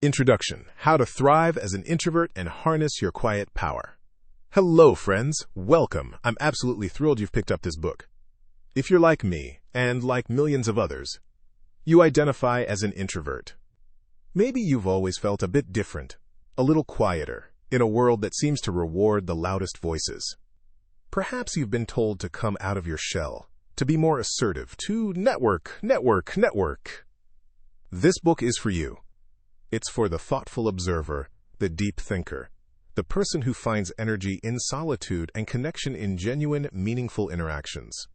Introduction: How to Thrive as an Introvert and Harness Your Quiet Power. Hello, friends. Welcome. I'm absolutely thrilled you've picked up this book. If you're like me, and like millions of others, you identify as an introvert. Maybe you've always felt a bit different, a little quieter, in a world that seems to reward the loudest voices. Perhaps you've been told to come out of your shell, to be more assertive, to network. This book is for you. It's for the thoughtful observer, the deep thinker, the person who finds energy in solitude and connection in genuine, meaningful interactions.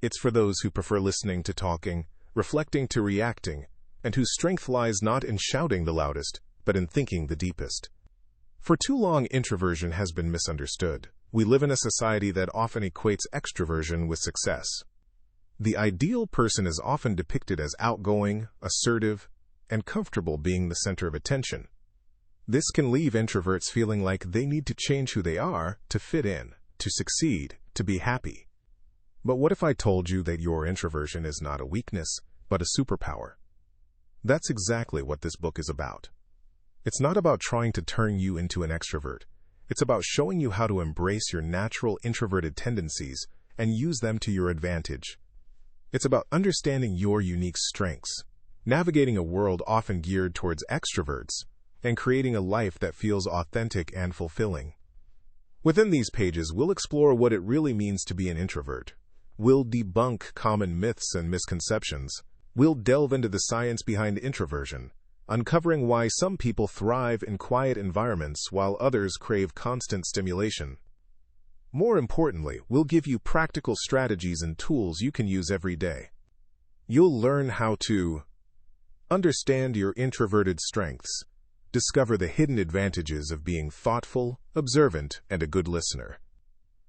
It's for those who prefer listening to talking, reflecting to reacting, and whose strength lies not in shouting the loudest, but in thinking the deepest. For too long, introversion has been misunderstood. We live in a society that often equates extroversion with success. The ideal person is often depicted as outgoing, assertive, and comfortable being the center of attention. This can leave introverts feeling like they need to change who they are to fit in, to succeed, to be happy. But what if I told you that your introversion is not a weakness, but a superpower? That's exactly what this book is about. It's not about trying to turn you into an extrovert. It's about showing you how to embrace your natural introverted tendencies and use them to your advantage. It's about understanding your unique strengths, navigating a world often geared towards extroverts, and creating a life that feels authentic and fulfilling. Within these pages, we'll explore what it really means to be an introvert. We'll debunk common myths and misconceptions. We'll delve into the science behind introversion, uncovering why some people thrive in quiet environments while others crave constant stimulation. More importantly, we'll give you practical strategies and tools you can use every day. You'll learn how to understand your introverted strengths, discover the hidden advantages of being thoughtful, observant, and a good listener,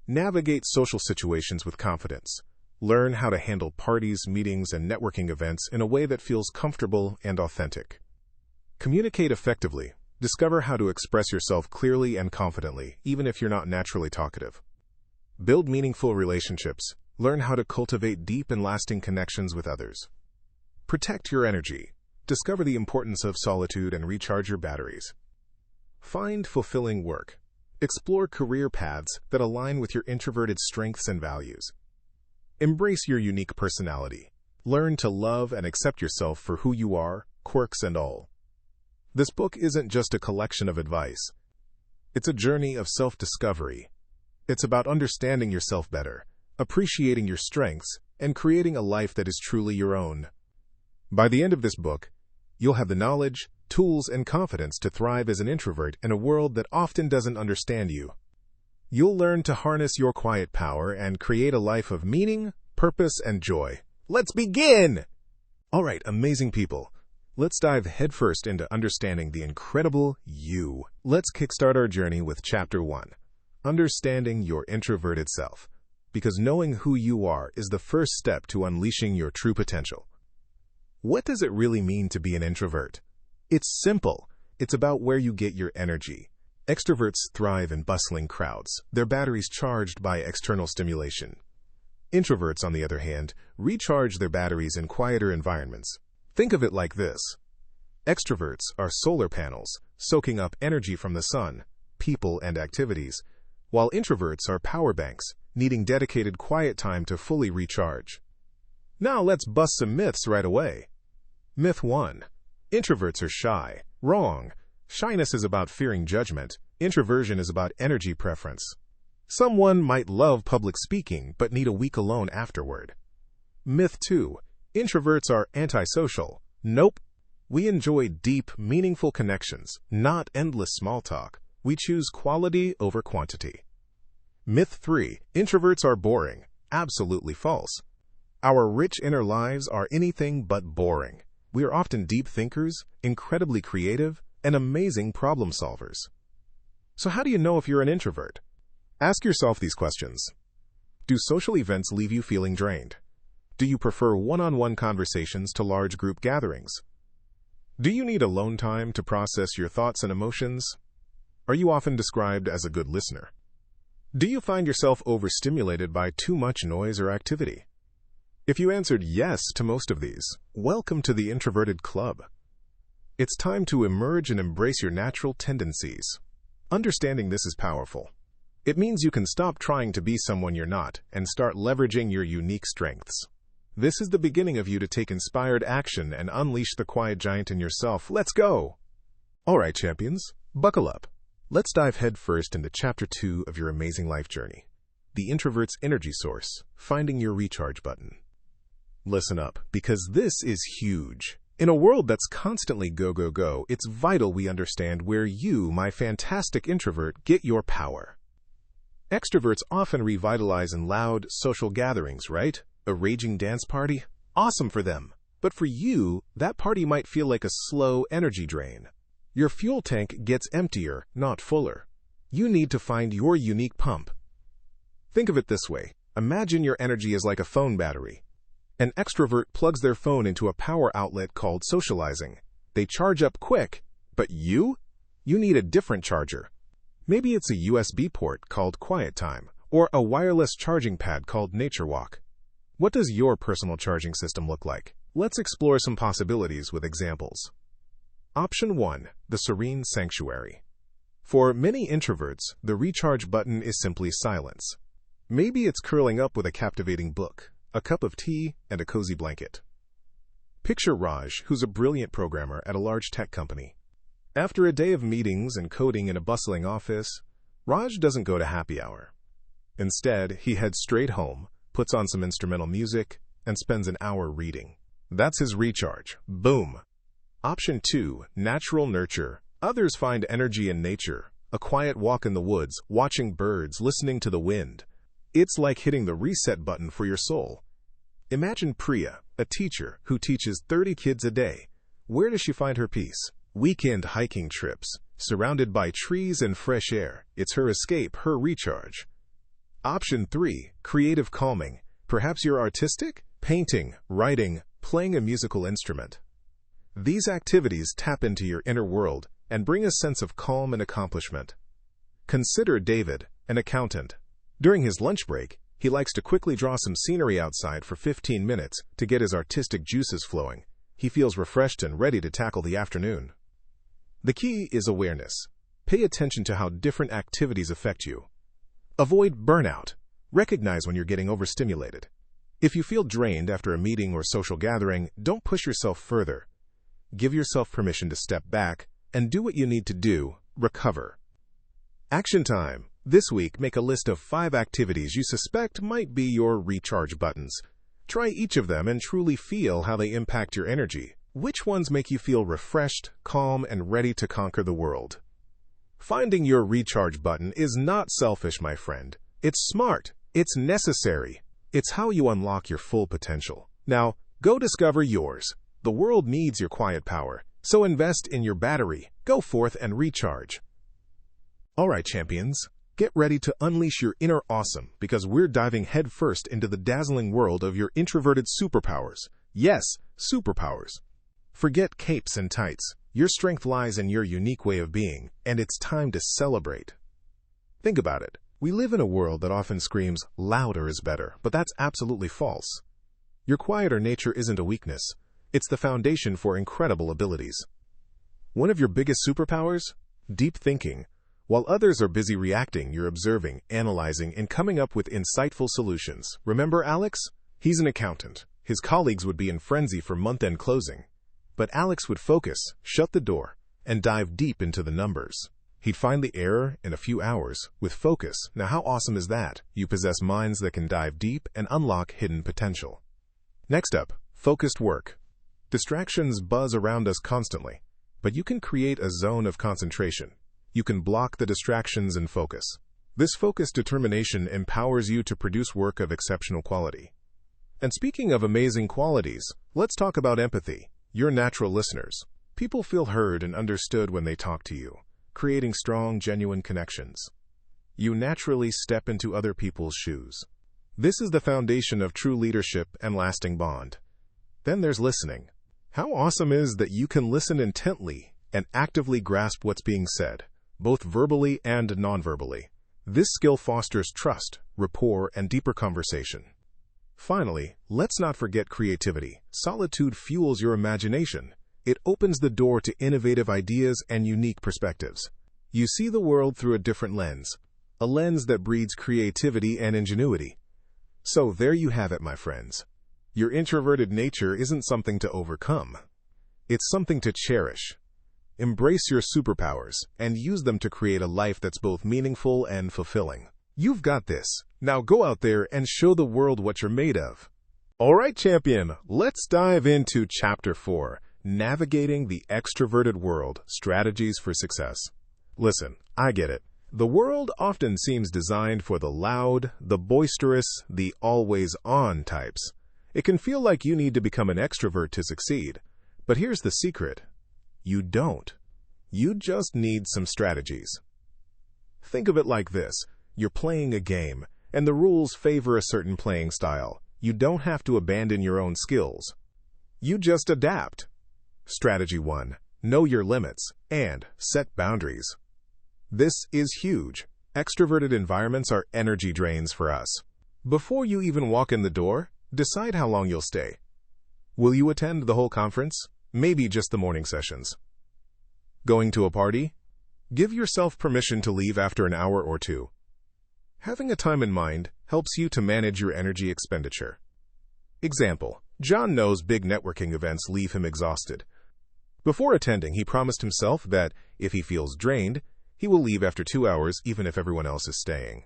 navigate social situations with confidence, learn how to handle parties, meetings, and networking events in a way that feels comfortable and authentic. Communicate effectively. Discover how to express yourself clearly and confidently, even if you're not naturally talkative. Build meaningful relationships. Learn how to cultivate deep and lasting connections with others. Protect your energy. Discover the importance of solitude and recharge your batteries. Find fulfilling work. Explore career paths that align with your introverted strengths and values. Embrace your unique personality. Learn to love and accept yourself for who you are, quirks and all. This book isn't just a collection of advice. It's a journey of self-discovery. It's about understanding yourself better, appreciating your strengths, and creating a life that is truly your own. By the end of this book, you'll have the knowledge, tools, and confidence to thrive as an introvert in a world that often doesn't understand you. You'll learn to harness your quiet power and create a life of meaning, purpose, and joy. Let's begin! All right, amazing people. Let's dive headfirst into understanding the incredible you. Let's kickstart our journey with Chapter 1, Understanding Your Introverted Self, because knowing who you are is the first step to unleashing your true potential. What does it really mean to be an introvert? It's simple. It's about where you get your energy. Extroverts thrive in bustling crowds, their batteries charged by external stimulation. Introverts, on the other hand, recharge their batteries in quieter environments. Think of it like this. Extroverts are solar panels, soaking up energy from the sun, people, and activities, while introverts are power banks, needing dedicated quiet time to fully recharge. Now let's bust some myths right away. Myth 1. Introverts are shy. Wrong. Shyness is about fearing judgment. Introversion is about energy preference. Someone might love public speaking but need a week alone afterward. Myth 2. Introverts are antisocial. Nope. We enjoy deep, meaningful connections, not endless small talk. We choose quality over quantity. Myth 3. Introverts are boring. Absolutely false. Our rich inner lives are anything but boring. We are often deep thinkers, incredibly creative, and amazing problem solvers. So how do you know if you're an introvert? Ask yourself these questions. Do social events leave you feeling drained? Do you prefer one-on-one conversations to large group gatherings? Do you need alone time to process your thoughts and emotions? Are you often described as a good listener? Do you find yourself overstimulated by too much noise or activity? If you answered yes to most of these, welcome to the Introverted Club. It's time to emerge and embrace your natural tendencies. Understanding this is powerful. It means you can stop trying to be someone you're not and start leveraging your unique strengths. This is the beginning of you to take inspired action and unleash the quiet giant in yourself. Let's go! All right, champions, buckle up. Let's dive headfirst into Chapter 2 of your amazing life journey. The Introvert's Energy Source, Finding Your Recharge Button. Listen up, because this is huge. In a world that's constantly go, go, go, it's vital we understand where you, my fantastic introvert, get your power. Extroverts often revitalize in loud, social gatherings, right? A raging dance party? Awesome for them. But for you, that party might feel like a slow energy drain. Your fuel tank gets emptier, not fuller. You need to find your unique pump. Think of it this way. Imagine your energy is like a phone battery. An extrovert plugs their phone into a power outlet called socializing. They charge up quick, but you need a different charger. Maybe it's a USB port called quiet time, or a wireless charging pad called nature walk. What does your personal charging system look like? Let's explore some possibilities with examples. Option 1. The Serene Sanctuary. For many introverts, the recharge button is simply silence. Maybe it's curling up with a captivating book, a cup of tea, and a cozy blanket. Picture Raj, who's a brilliant programmer at a large tech company. After a day of meetings and coding in a bustling office, Raj doesn't go to happy hour. Instead, he heads straight home, puts on some instrumental music, and spends an hour reading. That's his recharge. Boom! Option 2. Natural Nurture. Others find energy in nature, a quiet walk in the woods, watching birds, listening to the wind. It's like hitting the reset button for your soul. Imagine Priya, a teacher who teaches 30 kids a day. Where does she find her peace? Weekend hiking trips, surrounded by trees and fresh air. It's her escape, her recharge. Option 3. Creative calming. Perhaps you're artistic? Painting, writing, playing a musical instrument. These activities tap into your inner world and bring a sense of calm and accomplishment. Consider David, an accountant. During his lunch break, he likes to quickly draw some scenery outside for 15 minutes to get his artistic juices flowing. He feels refreshed and ready to tackle the afternoon. The key is awareness. Pay attention to how different activities affect you. Avoid burnout. Recognize when you're getting overstimulated. If you feel drained after a meeting or social gathering, don't push yourself further. Give yourself permission to step back and do what you need to do. Recover. Action time. This week, make a list of 5 activities you suspect might be your recharge buttons. Try each of them and truly feel how they impact your energy. Which ones make you feel refreshed, calm, and ready to conquer the world? Finding your recharge button is not selfish, my friend. It's smart. It's necessary. It's how you unlock your full potential. Now, go discover yours. The world needs your quiet power, so invest in your battery. Go forth and recharge. All right, champions. Get ready to unleash your inner awesome, because we're diving headfirst into the dazzling world of your introverted superpowers. Yes, superpowers. Forget capes and tights. Your strength lies in your unique way of being, and it's time to celebrate. Think about it. We live in a world that often screams, louder is better, but that's absolutely false. Your quieter nature isn't a weakness. It's the foundation for incredible abilities. One of your biggest superpowers? Deep thinking. While others are busy reacting, you're observing, analyzing, and coming up with insightful solutions. Remember Alex? He's an accountant. His colleagues would be in frenzy for month-end closing. But Alex would focus, shut the door, and dive deep into the numbers. He'd find the error in a few hours, with focus. Now how awesome is that? You possess minds that can dive deep and unlock hidden potential. Next up, focused work. Distractions buzz around us constantly, but you can create a zone of concentration. You can block the distractions and focus. This focused determination empowers you to produce work of exceptional quality. And speaking of amazing qualities, let's talk about empathy. You're natural listeners. People feel heard and understood when they talk to you, creating strong, genuine connections. You naturally step into other people's shoes. This is the foundation of true leadership and lasting bond. Then there's listening. How awesome is that you can listen intently and actively grasp what's being said, both verbally and non-verbally. This skill fosters trust, rapport, and deeper conversation. Finally, let's not forget creativity. Solitude fuels your imagination. It opens the door to innovative ideas and unique perspectives. You see the world through a different lens, a lens that breeds creativity and ingenuity. So there you have it, my friends. Your introverted nature isn't something to overcome. It's something to cherish. Embrace your superpowers and use them to create a life that's both meaningful and fulfilling. You've got this. Now go out there and show the world what you're made of. All right, champion, let's dive into Chapter 4, Navigating the Extroverted World, Strategies for Success. Listen, I get it. The world often seems designed for the loud, the boisterous, the always-on types. It can feel like you need to become an extrovert to succeed. But here's the secret. You don't. You just need some strategies. Think of it like this. You're playing a game, and the rules favor a certain playing style. You don't have to abandon your own skills. You just adapt. Strategy 1. Know your limits and set boundaries. This is huge. Extroverted environments are energy drains for us. Before you even walk in the door, decide how long you'll stay. Will you attend the whole conference? Maybe just the morning sessions. Going to a party? Give yourself permission to leave after an hour or two. Having a time in mind helps you to manage your energy expenditure. Example, John knows big networking events leave him exhausted. Before attending, he promised himself that if he feels drained, he will leave after 2 hours even if everyone else is staying.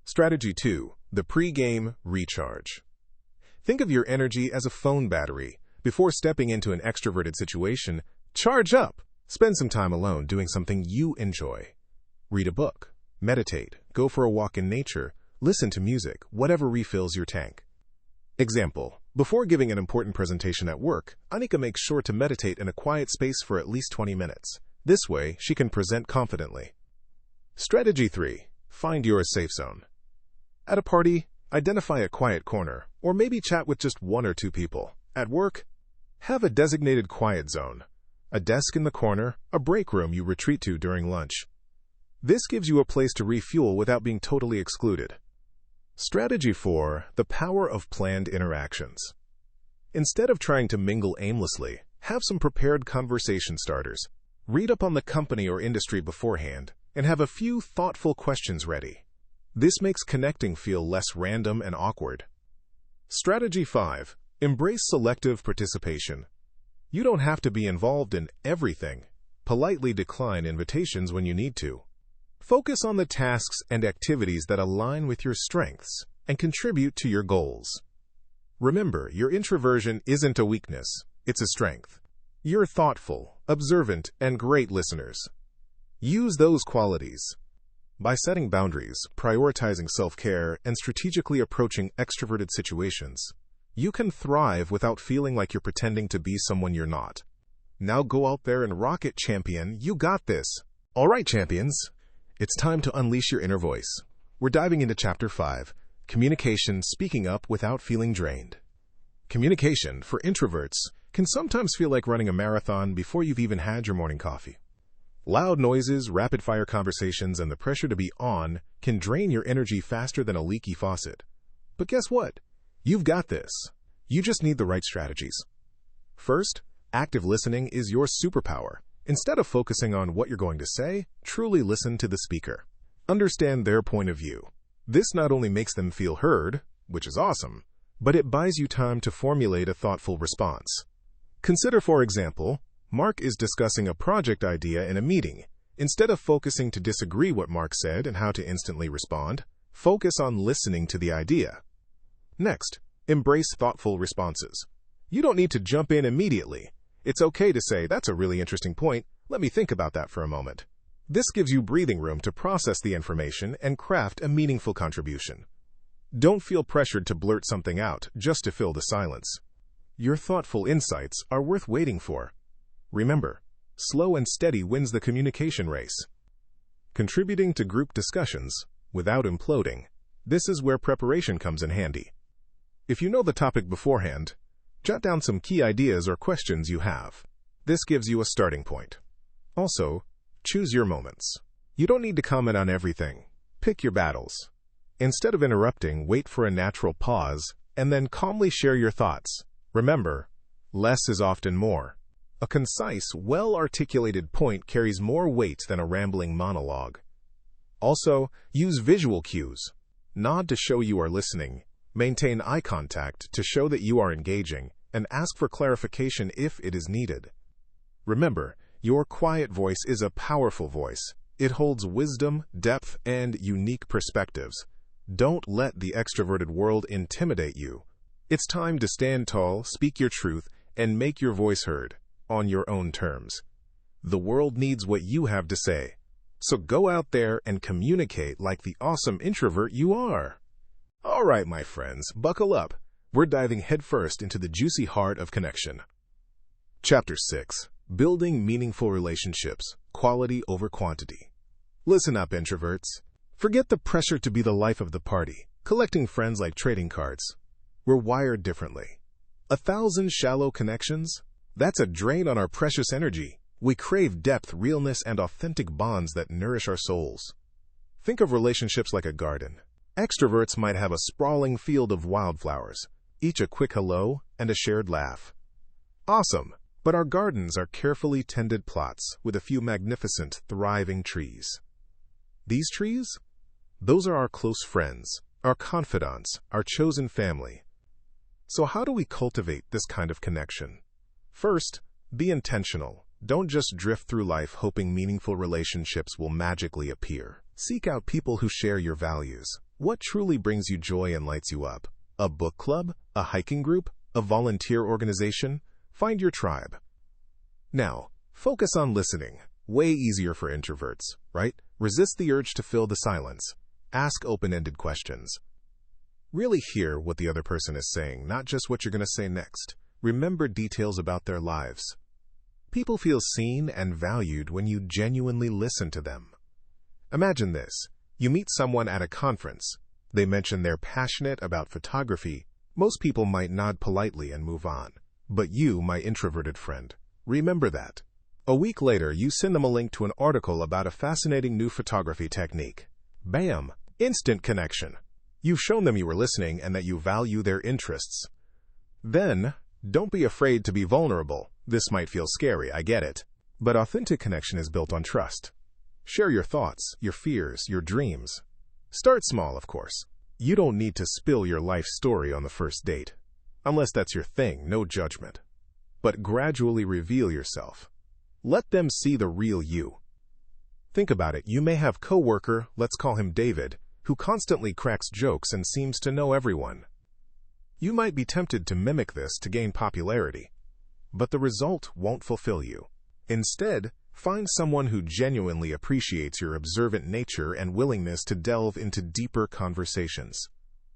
Strategy 2. The pre-game recharge. Think of your energy as a phone battery. Before stepping into an extroverted situation, charge up. Spend some time alone doing something you enjoy. Read a book, meditate, go for a walk in nature, listen to music, whatever refills your tank. Example, before giving an important presentation at work, Anika makes sure to meditate in a quiet space for at least 20 minutes. This way, she can present confidently. Strategy 3. Find your safe zone. At a party, identify a quiet corner, or maybe chat with just 1 or 2 people. At work, have a designated quiet zone, a desk in the corner, a break room you retreat to during lunch. This gives you a place to refuel without being totally excluded. Strategy 4. The power of planned interactions. Instead of trying to mingle aimlessly, have some prepared conversation starters. Read up on the company or industry beforehand, and have a few thoughtful questions ready. This makes connecting feel less random and awkward. Strategy 5. Embrace selective participation. You don't have to be involved in everything. Politely decline invitations when you need to. Focus on the tasks and activities that align with your strengths and contribute to your goals. Remember, your introversion isn't a weakness, it's a strength. You're thoughtful, observant, and great listeners. Use those qualities. By setting boundaries, prioritizing self-care, and strategically approaching extroverted situations, you can thrive without feeling like you're pretending to be someone you're not. Now go out there and rock it, champion. You got this. All right, champions. It's time to unleash your inner voice. We're diving into Chapter 5, Communication, Speaking Up Without Feeling Drained. Communication, for introverts, can sometimes feel like running a marathon before you've even had your morning coffee. Loud noises, rapid-fire conversations, and the pressure to be on can drain your energy faster than a leaky faucet. But guess what? You've got this. You just need the right strategies. First, active listening is your superpower. Instead of focusing on what you're going to say, truly listen to the speaker. Understand their point of view. This not only makes them feel heard, which is awesome, but it buys you time to formulate a thoughtful response. Consider, for example, Mark is discussing a project idea in a meeting. Instead of focusing to disagree what Mark said and how to instantly respond, focus on listening to the idea. Next, embrace thoughtful responses. You don't need to jump in immediately. It's okay to say, "That's a really interesting point. Let me think about that for a moment." This gives you breathing room to process the information and craft a meaningful contribution. Don't feel pressured to blurt something out just to fill the silence. Your thoughtful insights are worth waiting for. Remember, slow and steady wins the communication race. Contributing to group discussions without imploding. This is where preparation comes in handy. If you know the topic beforehand, jot down some key ideas or questions you have. This gives you a starting point. Also, choose your moments. You don't need to comment on everything. Pick your battles. Instead of interrupting, wait for a natural pause, and then calmly share your thoughts. Remember, less is often more. A concise, well-articulated point carries more weight than a rambling monologue. Also, use visual cues. Nod to show you are listening, maintain eye contact to show that you are engaging, and ask for clarification if it is needed. Remember, your quiet voice is a powerful voice. It holds wisdom, depth, and unique perspectives. Don't let the extroverted world intimidate you. It's time to stand tall, speak your truth, and make your voice heard, on your own terms. The world needs what you have to say. So go out there and communicate like the awesome introvert you are. All right, my friends, buckle up. We're diving headfirst into the juicy heart of connection. Chapter 6. Building Meaningful Relationships, Quality over Quantity. Listen up, introverts. Forget the pressure to be the life of the party, collecting friends like trading cards. We're wired differently. 1,000 shallow connections? That's a drain on our precious energy. We crave depth, realness, and authentic bonds that nourish our souls. Think of relationships like a garden. Extroverts might have a sprawling field of wildflowers, each a quick hello and a shared laugh. Awesome, but our gardens are carefully tended plots with a few magnificent, thriving trees. These trees? Those are our close friends, our confidants, our chosen family. So how do we cultivate this kind of connection? First, be intentional. Don't just drift through life hoping meaningful relationships will magically appear. Seek out people who share your values. What truly brings you joy and lights you up? A book club? A hiking group? A volunteer organization? Find your tribe. Now, focus on listening. Way easier for introverts, right? Resist the urge to fill the silence. Ask open-ended questions. Really hear what the other person is saying, not just what you're going to say next. Remember details about their lives. People feel seen and valued when you genuinely listen to them. Imagine this. You meet someone at a conference. They mention they're passionate about photography. Most people might nod politely and move on. But you, my introverted friend, remember that. A week later, you send them a link to an article about a fascinating new photography technique. Bam! Instant connection. You've shown them you were listening and that you value their interests. Then, don't be afraid to be vulnerable. This might feel scary, I get it. But authentic connection is built on trust. Share your thoughts, your fears, your dreams. Start small, of course. You don't need to spill your life story on the first date. Unless that's your thing, no judgment. But gradually reveal yourself. Let them see the real you. Think about it. You may have a coworker, let's call him David, who constantly cracks jokes and seems to know everyone. You might be tempted to mimic this to gain popularity, but the result won't fulfill you. Instead, find someone who genuinely appreciates your observant nature and willingness to delve into deeper conversations.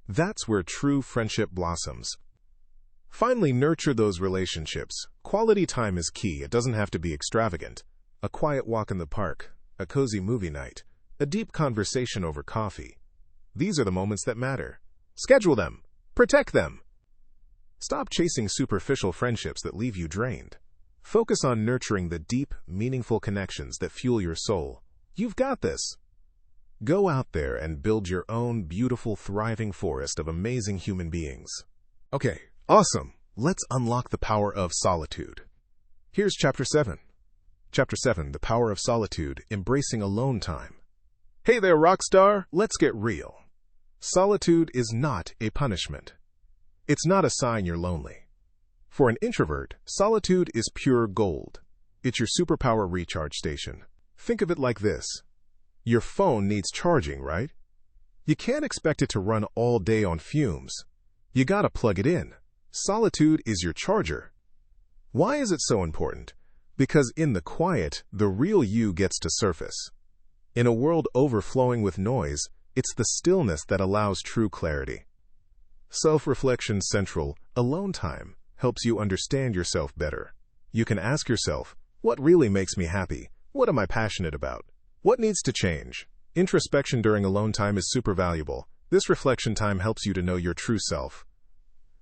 That's where true friendship blossoms. Finally, nurture those relationships. Quality time is key. It doesn't have to be extravagant. A quiet walk in the park, a cozy movie night, a deep conversation over coffee. These are the moments that matter. Schedule them. Protect them. Stop chasing superficial friendships that leave you drained. Focus on nurturing the deep, meaningful connections that fuel your soul. You've got this. Go out there and build your own beautiful, thriving forest of amazing human beings. Okay, awesome. Let's unlock the power of solitude. Here's Chapter 7. Chapter 7, The Power of Solitude, Embracing Alone Time. Hey there, rockstar. Let's get real. Solitude is not a punishment. It's not a sign you're lonely. For an introvert, solitude is pure gold. It's your superpower recharge station. Think of it like this. Your phone needs charging, right? You can't expect it to run all day on fumes. You gotta plug it in. Solitude is your charger. Why is it so important? Because in the quiet, the real you gets to surface. In a world overflowing with noise, it's the stillness that allows true clarity. Self-reflection central, alone time, helps you understand yourself better. You can ask yourself, what really makes me happy? What am I passionate about? What needs to change? Introspection during alone time is super valuable. This reflection time helps you to know your true self.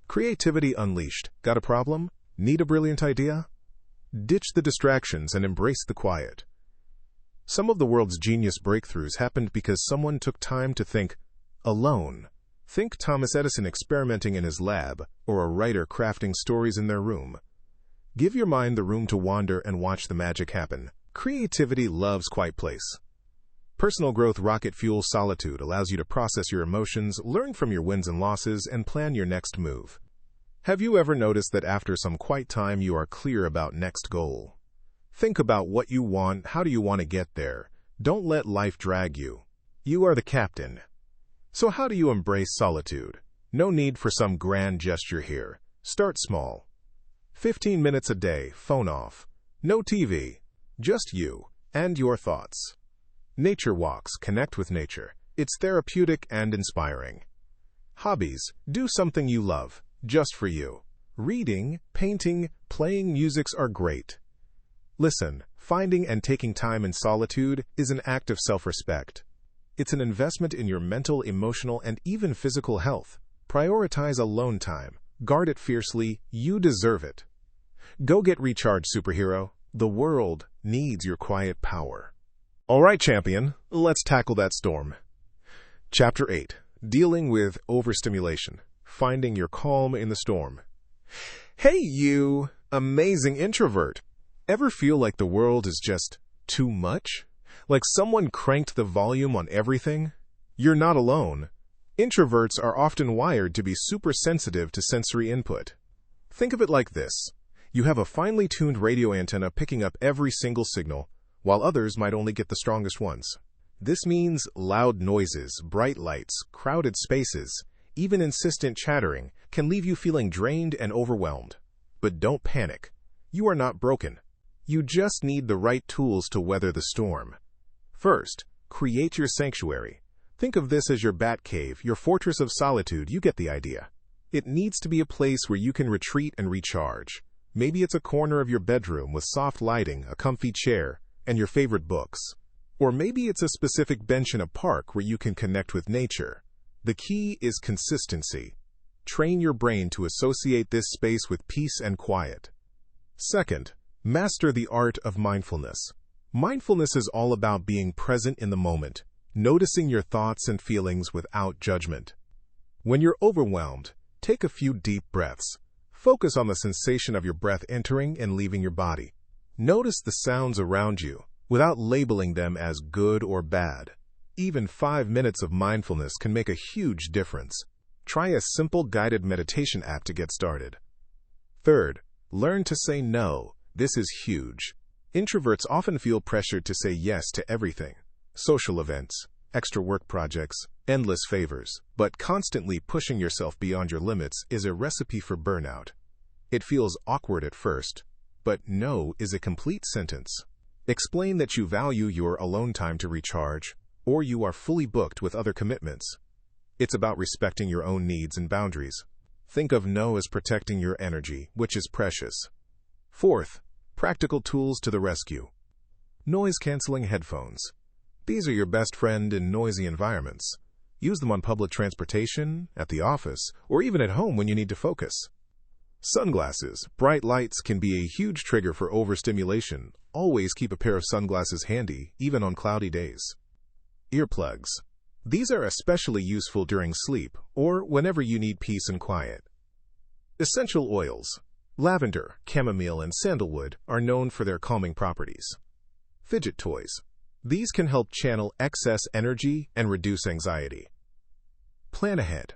Creativity unleashed. Got a problem? Need a brilliant idea? Ditch the distractions and embrace the quiet. Some of the world's genius breakthroughs happened because someone took time to think alone. Think Thomas Edison experimenting in his lab, or a writer crafting stories in their room. Give your mind the room to wander and watch the magic happen. Creativity loves quiet place. Personal growth rocket fuel solitude allows you to process your emotions, learn from your wins and losses, and plan your next move. Have you ever noticed that after some quiet time you are clear about next goal? Think about what you want, how do you want to get there? Don't let life drag you. You are the captain. So how do you embrace solitude? No need for some grand gesture here. Start small. 15 minutes a day, phone off. No TV. Just you and your thoughts. Nature walks, connect with nature. It's therapeutic and inspiring. Hobbies, do something you love, just for you. Reading, painting, playing music are great. Listen, finding and taking time in solitude is an act of self-respect. It's an investment in your mental, emotional, and even physical health. Prioritize alone time. Guard it fiercely. You deserve it. Go get recharged, superhero. The world needs your quiet power. All right, champion, let's tackle that storm. Chapter 8. Dealing with overstimulation. Finding your calm in the storm. Hey, you amazing introvert. Ever feel like the world is just too much? Like someone cranked the volume on everything? You're not alone. Introverts are often wired to be super sensitive to sensory input. Think of it like this. You have a finely tuned radio antenna picking up every single signal, while others might only get the strongest ones. This means loud noises, bright lights, crowded spaces, even insistent chattering can leave you feeling drained and overwhelmed. But don't panic. You are not broken. You just need the right tools to weather the storm. First, create your sanctuary. Think of this as your bat cave, your fortress of solitude. You get the idea. It needs to be a place where you can retreat and recharge. Maybe it's a corner of your bedroom with soft lighting, a comfy chair, and your favorite books. Or maybe it's a specific bench in a park where you can connect with nature. The key is consistency. Train your brain to associate this space with peace and quiet. Second, master the art of mindfulness. Mindfulness is all about being present in the moment, noticing your thoughts and feelings without judgment. When you're overwhelmed, take a few deep breaths. Focus on the sensation of your breath entering and leaving your body. Notice the sounds around you, without labeling them as good or bad. Even 5 minutes of mindfulness can make a huge difference. Try a simple guided meditation app to get started. Third, learn to say no. This is huge. Introverts often feel pressured to say yes to everything. Social events, extra work projects, endless favors. But constantly pushing yourself beyond your limits is a recipe for burnout. It feels awkward at first, but no is a complete sentence. Explain that you value your alone time to recharge, or you are fully booked with other commitments. It's about respecting your own needs and boundaries. Think of no as protecting your energy, which is precious. Fourth, practical tools to the rescue. Noise-canceling headphones. These are your best friend in noisy environments. Use them on public transportation, at the office, or even at home when you need to focus. Sunglasses. Bright lights can be a huge trigger for overstimulation. Always keep a pair of sunglasses handy, even on cloudy days. Earplugs. These are especially useful during sleep or whenever you need peace and quiet. Essential oils. Lavender, chamomile, and sandalwood are known for their calming properties. Fidget toys. These can help channel excess energy and reduce anxiety. Plan ahead.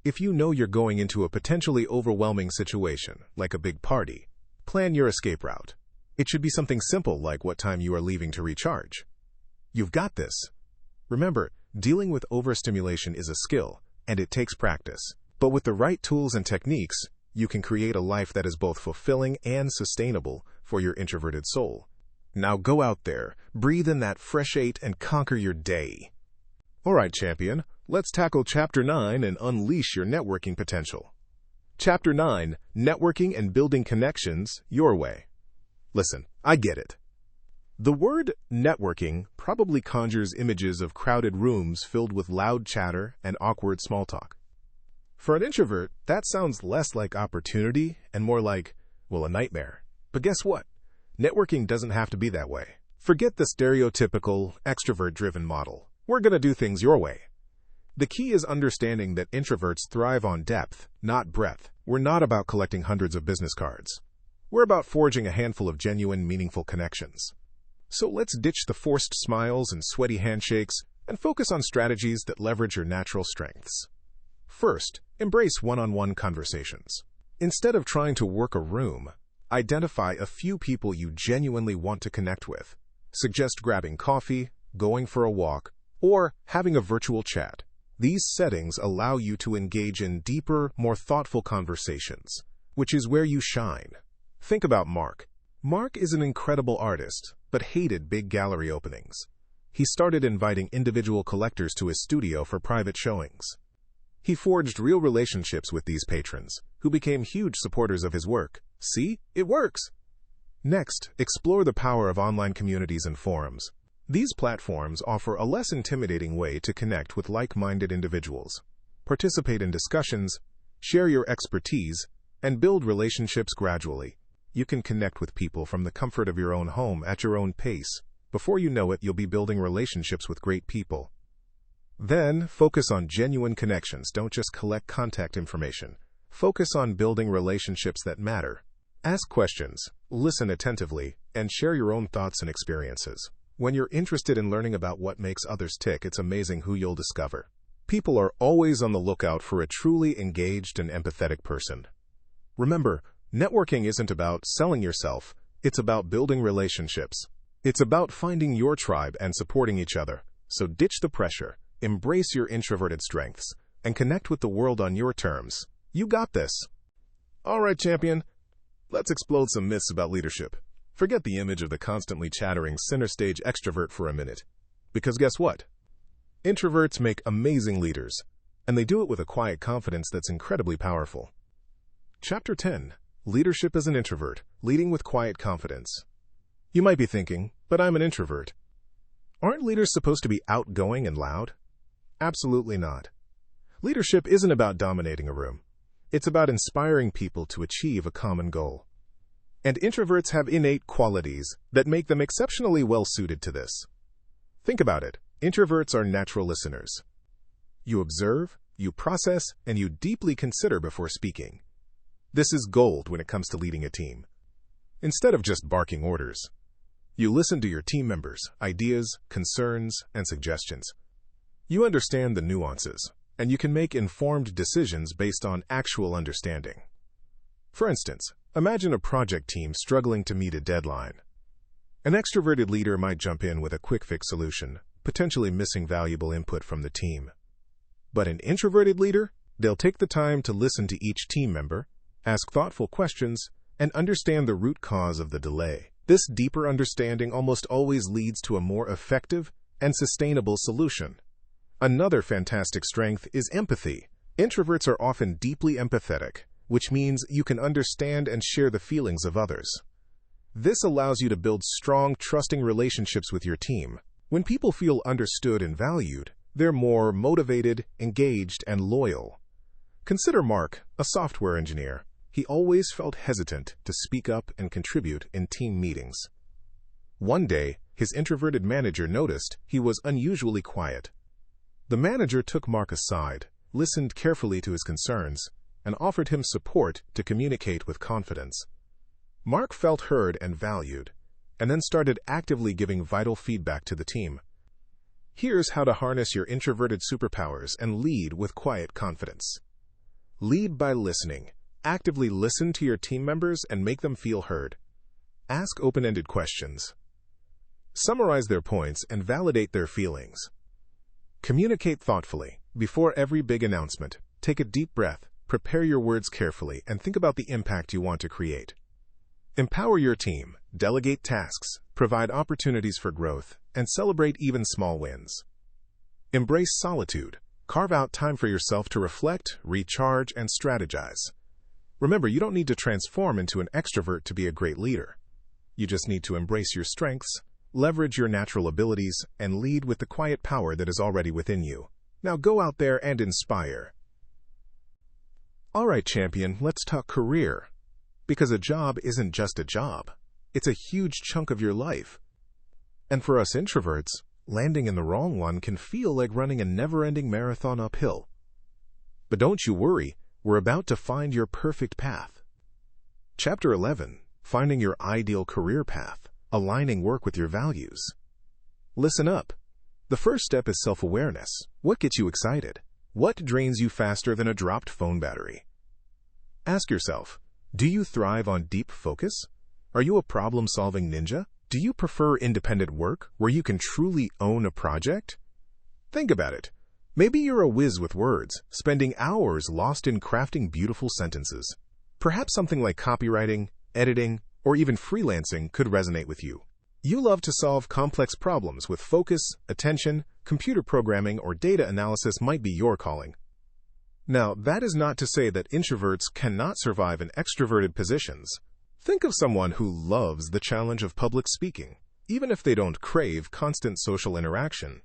If you know you're going into a potentially overwhelming situation, like a big party, plan your escape route. It should be something simple like what time you are leaving to recharge. You've got this. Remember, dealing with overstimulation is a skill, and it takes practice. But with the right tools and techniques, you can create a life that is both fulfilling and sustainable for your introverted soul. Now go out there, breathe in that fresh air, and conquer your day. All right, champion, let's tackle Chapter 9 and unleash your networking potential. Chapter 9, Networking and Building Connections Your Way. Listen, I get it. The word networking probably conjures images of crowded rooms filled with loud chatter and awkward small talk. For an introvert, that sounds less like opportunity and more like, well, a nightmare. But guess what? Networking doesn't have to be that way. Forget the stereotypical, extrovert-driven model. We're going to do things your way. The key is understanding that introverts thrive on depth, not breadth. We're not about collecting hundreds of business cards. We're about forging a handful of genuine, meaningful connections. So let's ditch the forced smiles and sweaty handshakes and focus on strategies that leverage your natural strengths. First, embrace one-on-one conversations. Instead of trying to work a room, identify a few people you genuinely want to connect with. Suggest grabbing coffee, going for a walk, or having a virtual chat. These settings allow you to engage in deeper, more thoughtful conversations, which is where you shine. Think about Mark. Mark is an incredible artist, but hated big gallery openings. He started inviting individual collectors to his studio for private showings. He forged real relationships with these patrons, who became huge supporters of his work. See? It works! Next, explore the power of online communities and forums. These platforms offer a less intimidating way to connect with like-minded individuals. Participate in discussions, share your expertise, and build relationships gradually. You can connect with people from the comfort of your own home at your own pace. Before you know it, you'll be building relationships with great people. Then, focus on genuine connections. Don't just collect contact information. Focus on building relationships that matter. Ask questions, listen attentively, and share your own thoughts and experiences. When you're interested in learning about what makes others tick, it's amazing who you'll discover. People are always on the lookout for a truly engaged and empathetic person. Remember, networking isn't about selling yourself, it's about building relationships. It's about finding your tribe and supporting each other. So ditch the pressure, embrace your introverted strengths, and connect with the world on your terms. You got this. All right, champion. Let's explode some myths about leadership. Forget the image of the constantly chattering center-stage extrovert for a minute. Because guess what? Introverts make amazing leaders, and they do it with a quiet confidence that's incredibly powerful. Chapter 10. Leadership as an Introvert, Leading with Quiet Confidence. You might be thinking, but I'm an introvert. Aren't leaders supposed to be outgoing and loud? Absolutely not. Leadership isn't about dominating a room. It's about inspiring people to achieve a common goal. And introverts have innate qualities that make them exceptionally well-suited to this. Think about it. Introverts are natural listeners. You observe, you process, and you deeply consider before speaking. This is gold when it comes to leading a team. Instead of just barking orders, you listen to your team members' ideas, concerns, and suggestions. You understand the nuances, and you can make informed decisions based on actual understanding. For instance, imagine a project team struggling to meet a deadline. An extroverted leader might jump in with a quick-fix solution, potentially missing valuable input from the team. But an introverted leader, they'll take the time to listen to each team member, ask thoughtful questions, and understand the root cause of the delay. This deeper understanding almost always leads to a more effective and sustainable solution. Another fantastic strength is empathy. Introverts are often deeply empathetic, which means you can understand and share the feelings of others. This allows you to build strong, trusting relationships with your team. When people feel understood and valued, they're more motivated, engaged, and loyal. Consider Mark, a software engineer. He always felt hesitant to speak up and contribute in team meetings. One day, his introverted manager noticed he was unusually quiet. The manager took Mark aside, listened carefully to his concerns, and offered him support to communicate with confidence. Mark felt heard and valued, and then started actively giving vital feedback to the team. Here's how to harness your introverted superpowers and lead with quiet confidence. Lead by listening. Actively listen to your team members and make them feel heard. Ask open-ended questions. Summarize their points and validate their feelings. Communicate thoughtfully. Before every big announcement, take a deep breath, prepare your words carefully, and think about the impact you want to create. Empower your team, delegate tasks, provide opportunities for growth, and celebrate even small wins. Embrace solitude. Carve out time for yourself to reflect, recharge, and strategize. Remember, you don't need to transform into an extrovert to be a great leader. You just need to embrace your strengths, leverage your natural abilities, and lead with the quiet power that is already within you. Now go out there and inspire. All right, champion, let's talk career. Because a job isn't just a job. It's a huge chunk of your life. And for us introverts, landing in the wrong one can feel like running a never-ending marathon uphill. But don't you worry. We're about to find your perfect path. Chapter 11. finding your ideal career path, aligning work with your values. Listen up. The first step is self-awareness. What gets you excited? What drains you faster than a dropped phone battery? Ask yourself, do you thrive on deep focus? Are you a problem-solving ninja? Do you prefer independent work where you can truly own a project? Think about it. Maybe you're a whiz with words, spending hours lost in crafting beautiful sentences. Perhaps something like copywriting, editing, or even freelancing could resonate with you. You love to solve complex problems with focus, attention, computer programming, or data analysis might be your calling. Now, that is not to say that introverts cannot survive in extroverted positions. Think of someone who loves the challenge of public speaking. Even if they don't crave constant social interaction,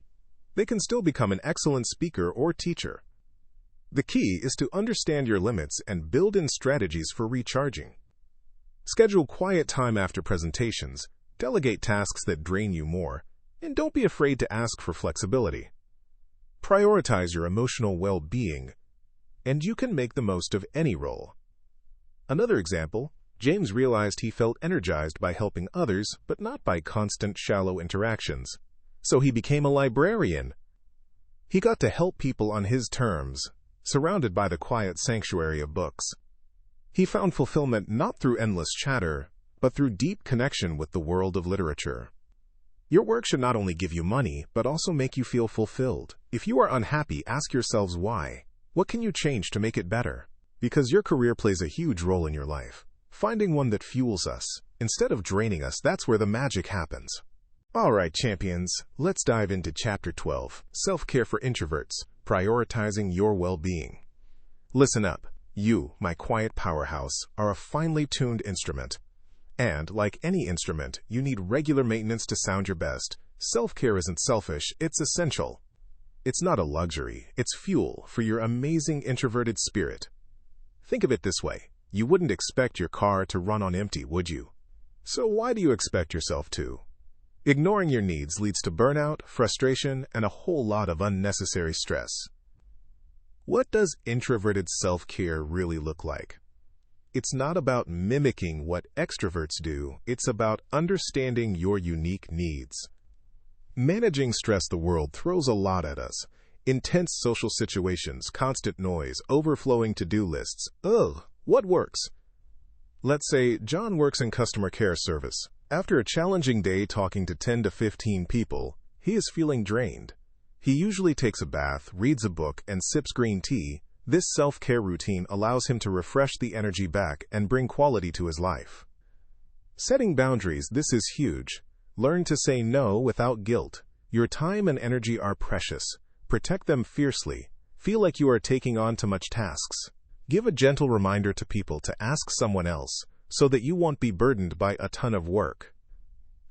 they can still become an excellent speaker or teacher. The key is to understand your limits and build in strategies for recharging. Schedule quiet time after presentations, delegate tasks that drain you more, and don't be afraid to ask for flexibility. Prioritize your emotional well-being, and you can make the most of any role. Another example, James realized he felt energized by helping others, but not by constant shallow interactions. So he became a librarian. He got to help people on his terms, surrounded by the quiet sanctuary of books. He found fulfillment not through endless chatter, but through deep connection with the world of literature. Your work should not only give you money, but also make you feel fulfilled. If you are unhappy, ask yourselves why. What can you change to make it better? Because your career plays a huge role in your life. Finding one that fuels us, instead of draining us, that's where the magic happens. Alright, champions, let's dive into Chapter 12, Self-Care for Introverts, Prioritizing Your Well-Being. Listen up. You, my quiet powerhouse, are a finely tuned instrument. And, like any instrument, you need regular maintenance to sound your best. Self-care isn't selfish, it's essential. It's not a luxury, it's fuel for your amazing introverted spirit. Think of it this way. You wouldn't expect your car to run on empty, would you? So why do you expect yourself to? Ignoring your needs leads to burnout, frustration, and a whole lot of unnecessary stress. What does introverted self-care really look like? It's not about mimicking what extroverts do, it's about understanding your unique needs. Managing stress. The world throws a lot at us. Intense social situations, constant noise, overflowing to-do lists. Ugh, what works? Let's say John works in customer care service. After a challenging day talking to 10 to 15 people, he is feeling drained. He usually takes a bath, reads a book, and sips green tea. This self-care routine allows him to refresh the energy back and bring quality to his life. Setting boundaries. This is huge. Learn to say no without guilt. Your time and energy are precious. Protect them fiercely. Feel like you are taking on too much tasks. Give a gentle reminder to people to ask someone else, so that you won't be burdened by a ton of work.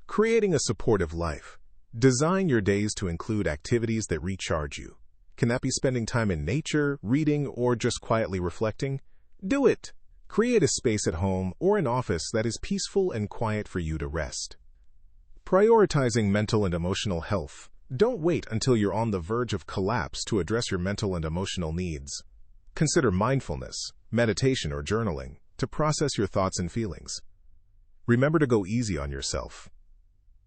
Creating a supportive life. Design your days to include activities that recharge you. Can that be spending time in nature, reading, or just quietly reflecting? Do it! Create a space at home or an office that is peaceful and quiet for you to rest. Prioritizing mental and emotional health. Don't wait until you're on the verge of collapse to address your mental and emotional needs. Consider mindfulness, meditation, or journaling to process your thoughts and feelings. Remember to go easy on yourself.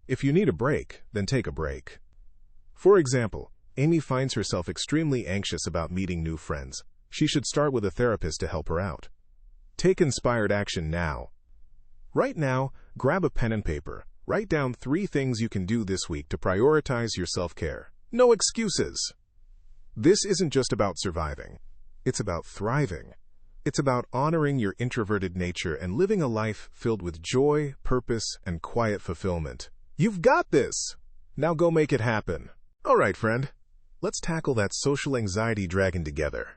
If you need a break, then take a break. For example, Amy finds herself extremely anxious about meeting new friends. She should start with a therapist to help her out. Take inspired action now. Right now, grab a pen and paper. Write down 3 things you can do this week to prioritize your self-care. No excuses. This isn't just about surviving. It's about thriving. It's about honoring your introverted nature and living a life filled with joy, purpose, and quiet fulfillment. You've got this! Now go make it happen. All right, friend. Let's tackle that social anxiety dragon together.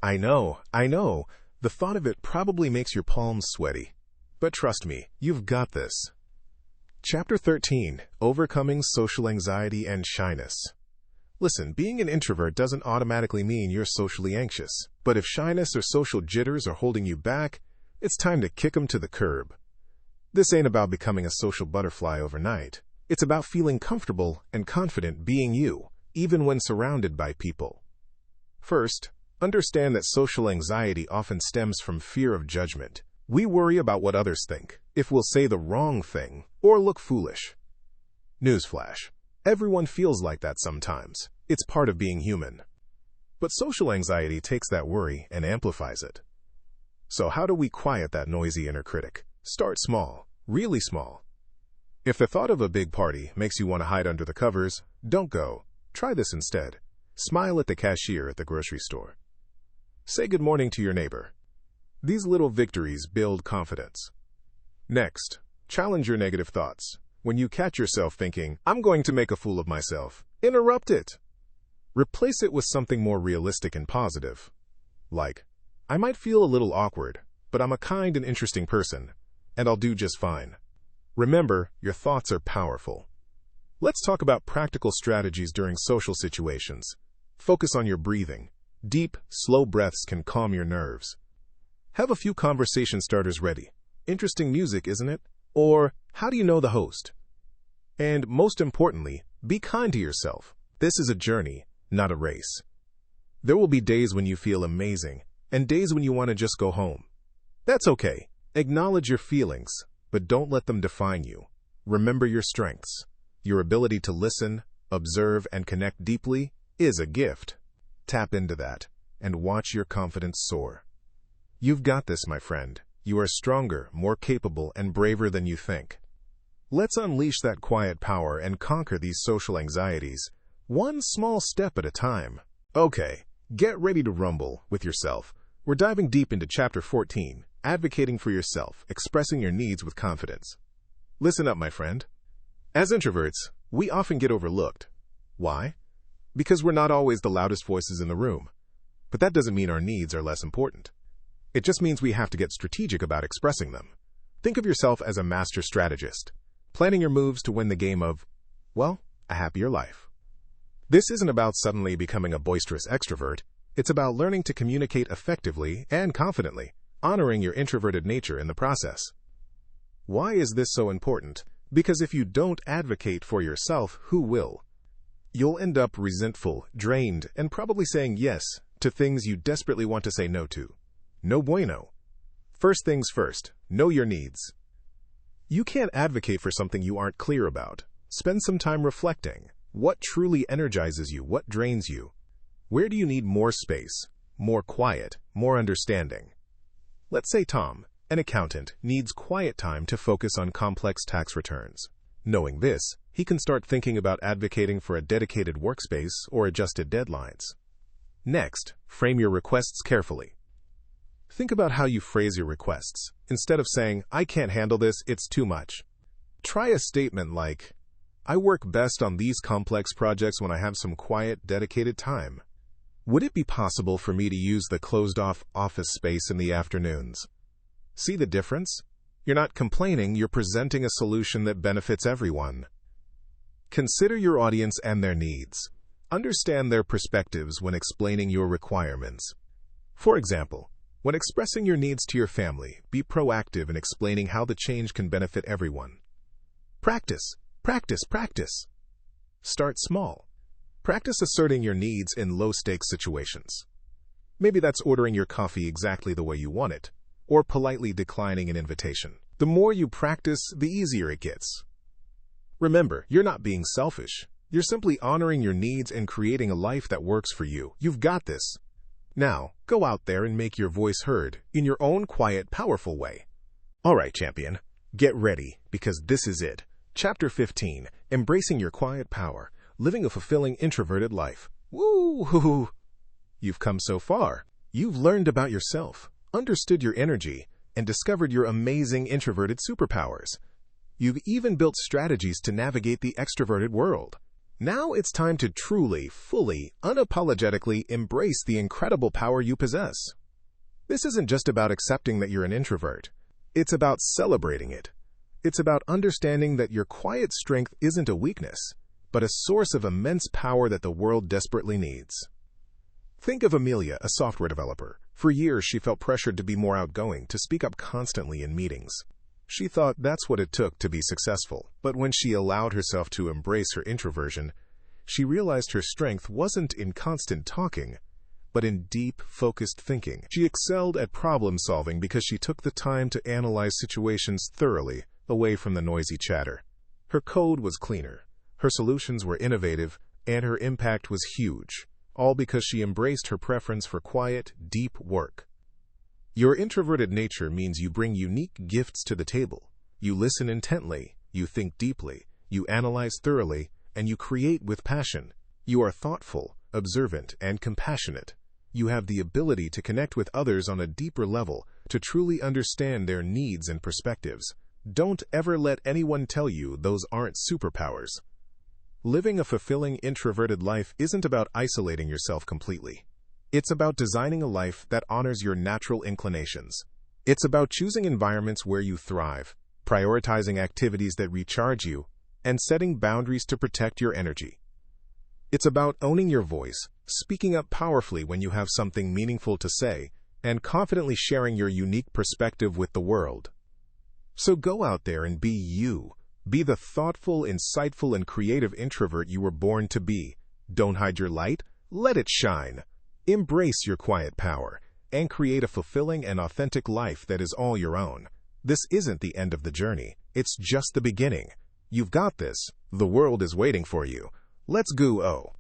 I know. The thought of it probably makes your palms sweaty. But trust me, you've got this. Chapter 13, Overcoming Social Anxiety and Shyness. Listen, being an introvert doesn't automatically mean you're socially anxious. But if shyness or social jitters are holding you back, it's time to kick them to the curb. This ain't about becoming a social butterfly overnight. It's about feeling comfortable and confident being you, even when surrounded by people. First, understand that social anxiety often stems from fear of judgment. We worry about what others think, if we'll say the wrong thing, or look foolish. Newsflash. Everyone feels like that sometimes. It's part of being human. But social anxiety takes that worry and amplifies it. So how do we quiet that noisy inner critic? Start small, really small. If the thought of a big party makes you want to hide under the covers, don't go. Try this instead. Smile at the cashier at the grocery store. Say good morning to your neighbor. These little victories build confidence. Next, challenge your negative thoughts. When you catch yourself thinking, I'm going to make a fool of myself, interrupt it. Replace it with something more realistic and positive. Like, I might feel a little awkward, but I'm a kind and interesting person, and I'll do just fine. Remember, your thoughts are powerful. Let's talk about practical strategies during social situations. Focus on your breathing. Deep, slow breaths can calm your nerves. Have a few conversation starters ready. Interesting music, isn't it? Or, how do you know the host? And most importantly, be kind to yourself. This is a journey, not a race. There will be days when you feel amazing, and days when you want to just go home. That's okay. Acknowledge your feelings, but don't let them define you. Remember your strengths. Your ability to listen, observe, and connect deeply is a gift. Tap into that, and watch your confidence soar. You've got this, my friend. You are stronger, more capable, and braver than you think. Let's unleash that quiet power and conquer these social anxieties, one small step at a time. Okay, get ready to rumble with yourself. We're diving deep into Chapter 14, Advocating for Yourself, Expressing Your Needs with Confidence. Listen up, my friend. As introverts, we often get overlooked. Why? Because we're not always the loudest voices in the room. But that doesn't mean our needs are less important. It just means we have to get strategic about expressing them. Think of yourself as a master strategist, planning your moves to win the game of, well, a happier life. This isn't about suddenly becoming a boisterous extrovert. It's about learning to communicate effectively and confidently, honoring your introverted nature in the process. Why is this so important? Because if you don't advocate for yourself, who will? You'll end up resentful, drained, and probably saying yes to things you desperately want to say no to. No bueno. First things first, know your needs. You can't advocate for something you aren't clear about. Spend some time reflecting. What truly energizes you? What drains you? Where do you need more space, more quiet, more understanding? Let's say Tom, an accountant, needs quiet time to focus on complex tax returns. Knowing this, he can start thinking about advocating for a dedicated workspace or adjusted deadlines. Next, frame your requests carefully. Think about how you phrase your requests. Instead of saying, I can't handle this, it's too much. Try a statement like, I work best on these complex projects when I have some quiet, dedicated time. Would it be possible for me to use the closed-off office space in the afternoons? See the difference? You're not complaining, you're presenting a solution that benefits everyone. Consider your audience and their needs. Understand their perspectives when explaining your requirements. For example, when expressing your needs to your family, be proactive in explaining how the change can benefit everyone. Practice, practice, practice. Start small. Practice asserting your needs in low-stakes situations. Maybe that's ordering your coffee exactly the way you want it, or politely declining an invitation. The more you practice, the easier it gets. Remember, you're not being selfish. You're simply honoring your needs and creating a life that works for you. You've got this. Now, go out there and make your voice heard in your own quiet, powerful way. All right, champion, get ready, because this is it. Chapter 15, Embracing Your Quiet Power, Living a Fulfilling Introverted Life. Woo-hoo-hoo! You've come so far. You've learned about yourself, understood your energy, and discovered your amazing introverted superpowers. You've even built strategies to navigate the extroverted world. Now it's time to truly, fully, unapologetically embrace the incredible power you possess. This isn't just about accepting that you're an introvert. It's about celebrating it. It's about understanding that your quiet strength isn't a weakness, but a source of immense power that the world desperately needs. Think of Amelia, a software developer. For years, she felt pressured to be more outgoing, to speak up constantly in meetings. She thought that's what it took to be successful. But when she allowed herself to embrace her introversion, she realized her strength wasn't in constant talking, but in deep, focused thinking. She excelled at problem-solving because she took the time to analyze situations thoroughly, away from the noisy chatter. Her code was cleaner, her solutions were innovative, and her impact was huge, all because she embraced her preference for quiet, deep work. Your introverted nature means you bring unique gifts to the table. You listen intently, you think deeply, you analyze thoroughly, and you create with passion. You are thoughtful, observant, and compassionate. You have the ability to connect with others on a deeper level, to truly understand their needs and perspectives. Don't ever let anyone tell you those aren't superpowers. Living a fulfilling introverted life isn't about isolating yourself completely. It's about designing a life that honors your natural inclinations. It's about choosing environments where you thrive, prioritizing activities that recharge you, and setting boundaries to protect your energy. It's about owning your voice, speaking up powerfully when you have something meaningful to say, and confidently sharing your unique perspective with the world. So go out there and be you. Be the thoughtful, insightful, and creative introvert you were born to be. Don't hide your light, let it shine. Embrace your quiet power, and create a fulfilling and authentic life that is all your own. This isn't the end of the journey, it's just the beginning. You've got this. The world is waiting for you. Let's go.